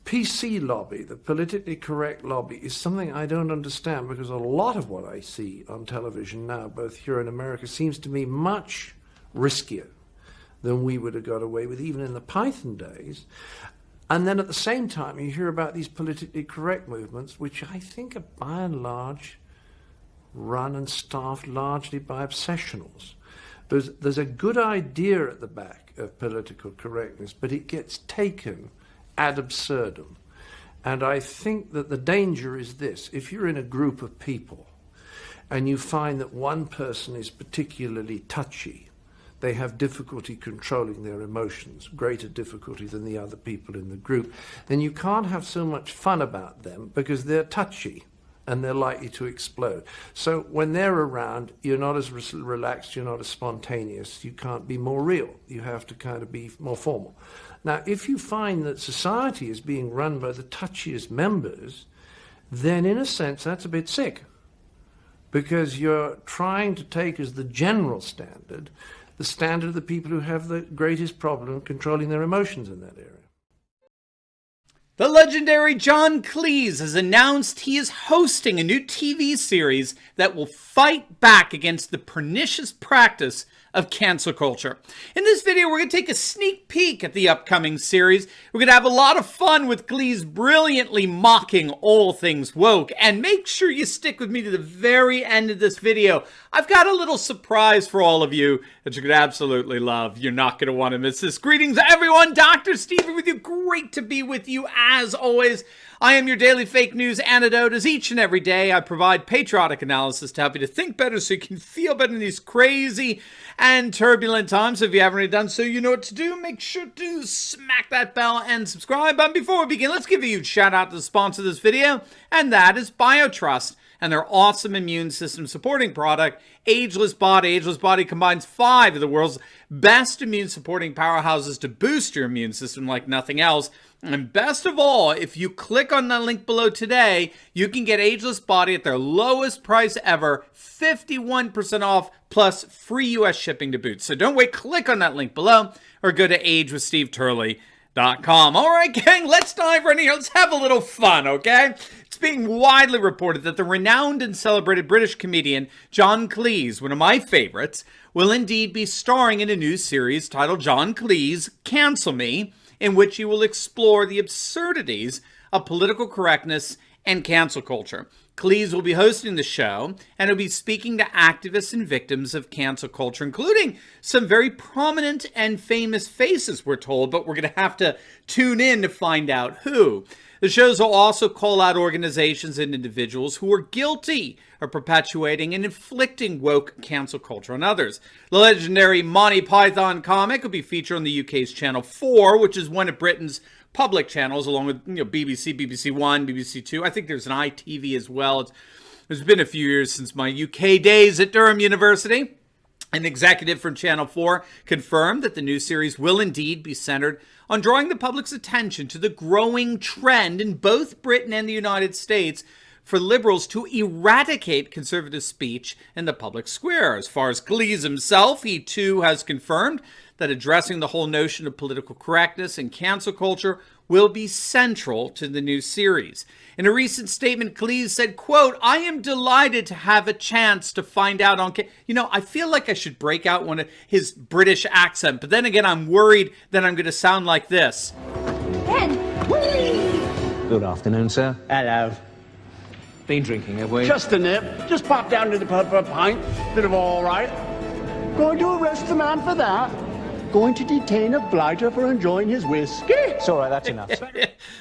PC lobby, the politically correct lobby, is something I don't understand, because a lot of what I see on television now, both here and in America, seems to me much riskier than we would have got away with even in the Python days. And then at the same time, you hear about these politically correct movements, which I think are by and large run and staffed largely by obsessionals. There's a good idea at the back of political correctness, but it gets taken ad absurdum. And I think that the danger is this: if you're in a group of people and you find that one person is particularly touchy, they have difficulty controlling their emotions, greater difficulty than the other people in the group, then you can't have so much fun about them because they're touchy and they're likely to explode. So when they're around, you're not as relaxed, you're not as spontaneous, you can't be more real. You have to kind of be more formal. Now, if you find that society is being run by the touchiest members, then in a sense that's a bit sick, because you're trying to take as the general standard the standard of the people who have the greatest problem controlling their emotions in that area. The legendary John Cleese has announced he is hosting a new TV series that will fight back against the pernicious practice of cancel culture. In this video, we're going to take a sneak peek at the upcoming series. We're going to have a lot of fun with Cleese brilliantly mocking all things woke. And make sure you stick with me to the very end of this video. I've got a little surprise for all of you that you're going to absolutely love. You're not going to want to miss this. Greetings, everyone. Dr. Stephen with you. Great to be with you as always. I am your daily fake news antidote. As each and every day, I provide patriotic analysis to help you to think better so you can feel better in these crazy and turbulent times. If you haven't already done so, you know what to do. Make sure to smack that bell and subscribe. But before we begin, let's give a huge shout out to the sponsor of this video, and that is BioTrust and their awesome immune system supporting product, Ageless Body. Ageless Body combines 5 of the world's best immune supporting powerhouses to boost your immune system like nothing else. And best of all, if you click on the link below today, you can get Ageless Body at their lowest price ever, 51% off, plus free US shipping to boot. So don't wait, click on that link below, or go to agewithsteveturley.com. All right, gang, let's dive right in here. Let's have a little fun, okay? It's being widely reported that the renowned and celebrated British comedian John Cleese, one of my favorites, will indeed be starring in a new series titled John Cleese, Cancel Me, in which he will explore the absurdities of political correctness and cancel culture. Cleese will be hosting the show, and he'll be speaking to activists and victims of cancel culture, including some very prominent and famous faces, we're told, but we're going to have to tune in to find out who. The shows will also call out organizations and individuals who are guilty of perpetuating and inflicting woke cancel culture on others. The legendary Monty Python comic will be featured on the UK's Channel 4, which is one of Britain's public channels, along with BBC, BBC One, BBC Two. I think there's an ITV as well. It's been a few years since my UK days at Durham University. An executive from Channel 4 confirmed that the new series will indeed be centered on drawing the public's attention to the growing trend in both Britain and the United States for liberals to eradicate conservative speech in the public square. As far as Cleese himself, he too has confirmed that addressing the whole notion of political correctness and cancel culture will be central to the new series. In a recent statement, Cleese said, quote, "I am delighted to have a chance to find out on..." I feel like I should break out one of his British accent, but then again, I'm worried that I'm going to sound like this. Ben! Good afternoon, sir. Hello. Been drinking, have we? Just a nip. Just pop down to the pub for a pint. Bit of all right. Going to arrest the man for that? Going to detain a blighter for enjoying his whiskey? It's all right, that's enough.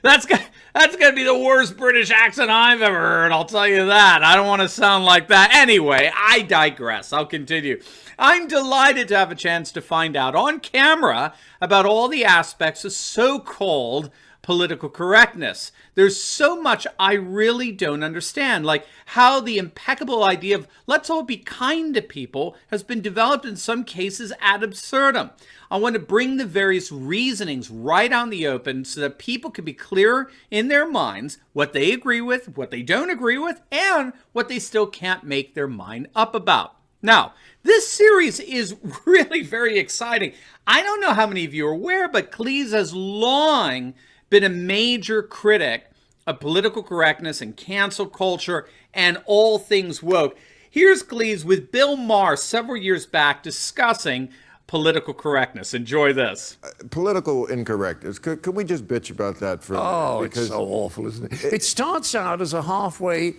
That's going to be the worst British accent I've ever heard, I'll tell you that. I don't want to sound like that. Anyway, I digress. I'll continue. I'm delighted to have a chance to find out on camera about all the aspects of so-called political correctness. There's so much I really don't understand, like how the impeccable idea of let's all be kind to people has been developed in some cases ad absurdum. I want to bring the various reasonings right out in the open so that people can be clear in their minds what they agree with, what they don't agree with, and what they still can't make their mind up about. Now, this series is really very exciting. I don't know how many of you are aware, but Cleese has long been a major critic of political correctness and cancel culture and all things woke. Here's Cleese with Bill Maher several years back discussing political correctness. Enjoy this. Political incorrectness. Could we just bitch about that for a minute? Oh, it's so awful, isn't it? It starts out as a halfway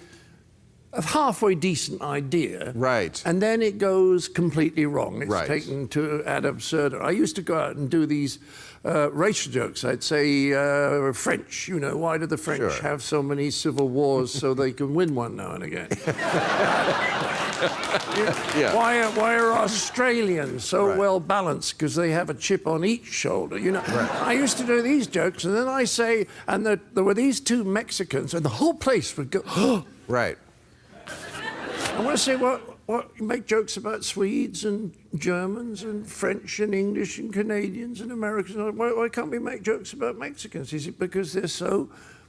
decent idea. Right. And then it goes completely wrong. It's Right. taken to ad absurdum. I used to go out and do these racial jokes. I'd say French, why do the French Sure. have so many civil wars so they can win one now and again? Yeah. Why are Australians so Right. well balanced? Because they have a chip on each shoulder. I used to do these jokes, and then I say, and there were these two Mexicans, and the whole place would go, oh. Right. I want to say, what? You make jokes about Swedes and Germans and French and English and Canadians and Americans. Why can't we make jokes about Mexicans? Is it because they're so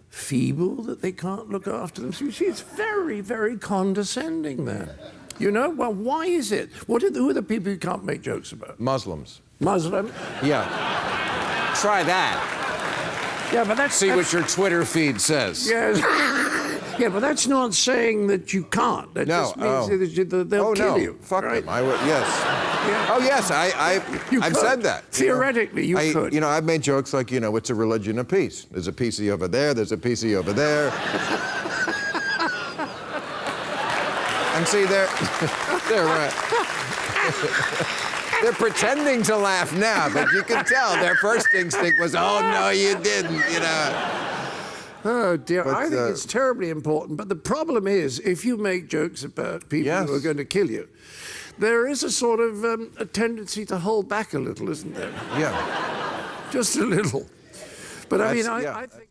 feeble that they can't look after themselves? You see, it's very, very condescending then. Well, why is it? Who are the people you can't make jokes about? Muslims. Muslim? Yeah. Try that. Yeah, but that's... See what your Twitter feed says. Yes. Yeah, but that's not saying that you can't. That No, just means that they'll kill you. Fuck right? them. I would, yes. Yeah. Oh, yes, You I've could. said that. Theoretically, you could. I've made jokes like, it's a religion of peace. There's a PC over there, there's a PC over there. And see, they're they're pretending to laugh now, but you can tell their first instinct was, oh, no, you didn't, Oh dear, But, I think it's terribly important. But the problem is, if you make jokes about people Yes. who are going to kill you, there is a sort of a tendency to hold back a little, isn't there? Yeah. Just a little. But I That's- think...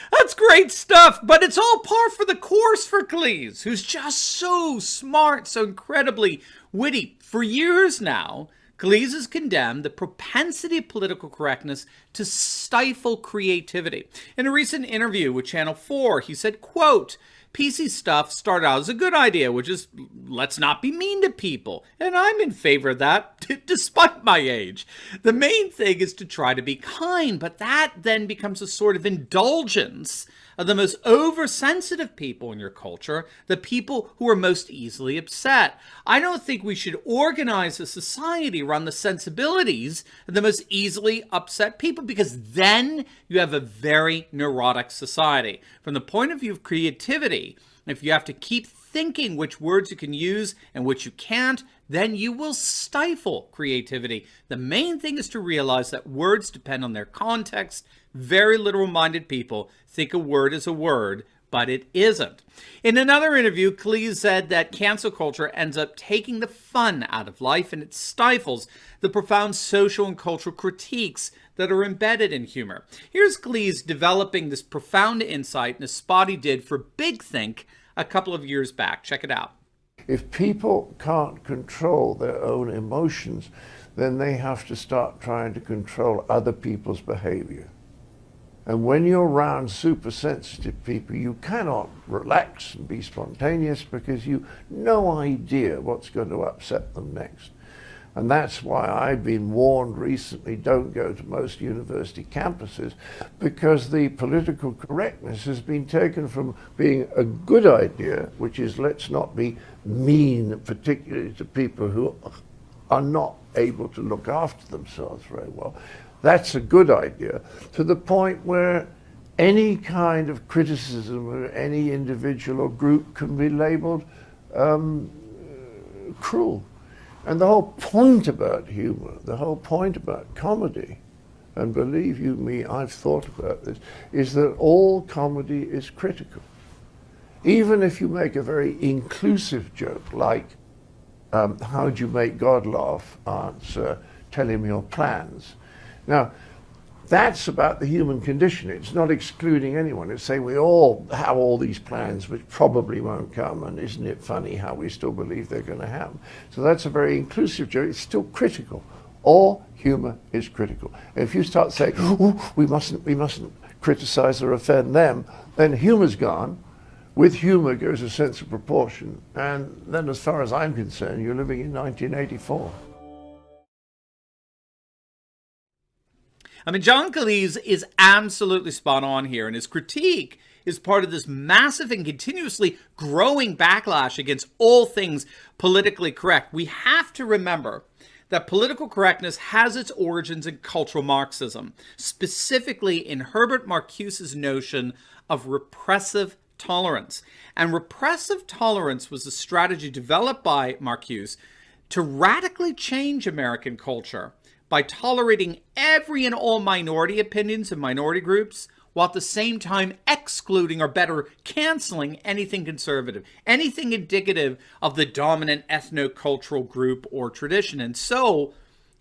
That's great stuff, but it's all par for the course for Cleese, who's just so smart, so incredibly witty. For years now, Cleese has condemned the propensity of political correctness to stifle creativity. In a recent interview with Channel 4, he said, quote, PC stuff started out as a good idea, which is let's not be mean to people. And I'm in favor of that, despite my age. The main thing is to try to be kind, but that then becomes a sort of indulgence of the most oversensitive people in your culture, the people who are most easily upset. I don't think we should organize a society around the sensibilities of the most easily upset people, because then you have a very neurotic society. From the point of view of creativity, if you have to keep thinking which words you can use and which you can't, then you will stifle creativity. The main thing is to realize that words depend on their context. Very literal-minded people think a word is a word, but it isn't. In another interview, Cleese said that cancel culture ends up taking the fun out of life, and it stifles the profound social and cultural critiques that are embedded in humor. Here's Cleese developing this profound insight in a spot he did for Big Think a couple of years back. Check it out. If people can't control their own emotions, then they have to start trying to control other people's behavior. And when you're around super sensitive people, you cannot relax and be spontaneous because you've no idea what's going to upset them next. And that's why I've been warned recently, don't go to most university campuses, because the political correctness has been taken from being a good idea, which is let's not be mean, particularly to people who are not able to look after themselves very well. That's a good idea, to the point where any kind of criticism of any individual or group can be labeled cruel. And the whole point about humor, the whole point about comedy, and believe you me, I've thought about this, is that all comedy is critical. Even if you make a very inclusive joke, like, how'd you make God laugh, answer, tell him your plans. Now, that's about the human condition. It's not excluding anyone. It's saying we all have all these plans which probably won't come, and isn't it funny how we still believe they're going to happen? So that's a very inclusive joke. It's still critical. All humor is critical. And if you start saying, oh, we mustn't criticize or offend them, then humor's gone. With humor goes a sense of proportion. And then as far as I'm concerned, you're living in 1984. I mean, John Cleese is absolutely spot on here, and his critique is part of this massive and continuously growing backlash against all things politically correct. We have to remember that political correctness has its origins in cultural Marxism, specifically in Herbert Marcuse's notion of repressive tolerance. And repressive tolerance was a strategy developed by Marcuse to radically change American culture by tolerating every and all minority opinions and minority groups, while at the same time excluding, or better, canceling anything conservative, anything indicative of the dominant ethno-cultural group or tradition. And so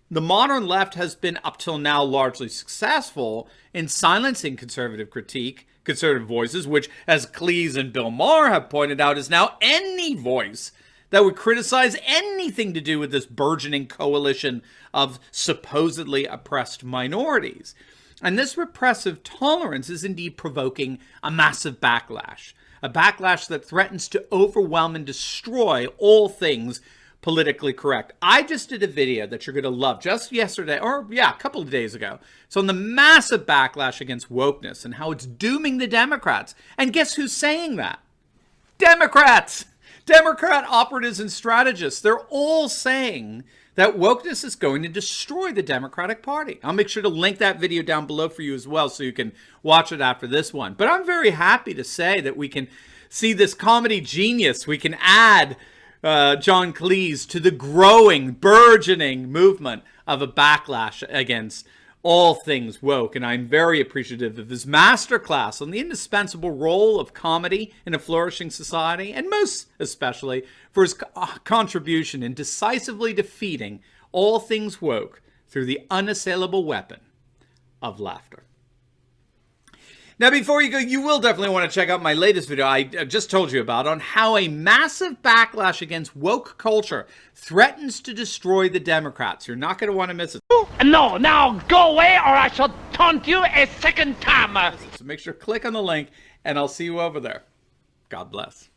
the modern left has been up till now largely successful in silencing conservative critique, conservative voices, which, as Cleese and Bill Maher have pointed out, is now any voice that would criticize anything to do with this burgeoning coalition of supposedly oppressed minorities. And this repressive tolerance is indeed provoking a massive backlash, a backlash that threatens to overwhelm and destroy all things politically correct. I just did a video that you're going to love just yesterday, or a couple of days ago. It's on the massive backlash against wokeness and how it's dooming the Democrats. And guess who's saying that? Democrats! Democrat operatives and strategists. They're all saying that wokeness is going to destroy the Democratic Party. I'll make sure to link that video down below for you as well so you can watch it after this one. But I'm very happy to say that we can see this comedy genius. We can add John Cleese to the growing, burgeoning movement of a backlash against all things woke. And I'm very appreciative of his masterclass on the indispensable role of comedy in a flourishing society, and most especially for his contribution in decisively defeating all things woke through the unassailable weapon of laughter. Now, before you go, you will definitely want to check out my latest video I just told you about on how a massive backlash against woke culture threatens to destroy the Democrats. You're not going to want to miss it. No, now go away or I shall taunt you a second time. So make sure to click on the link and I'll see you over there. God bless.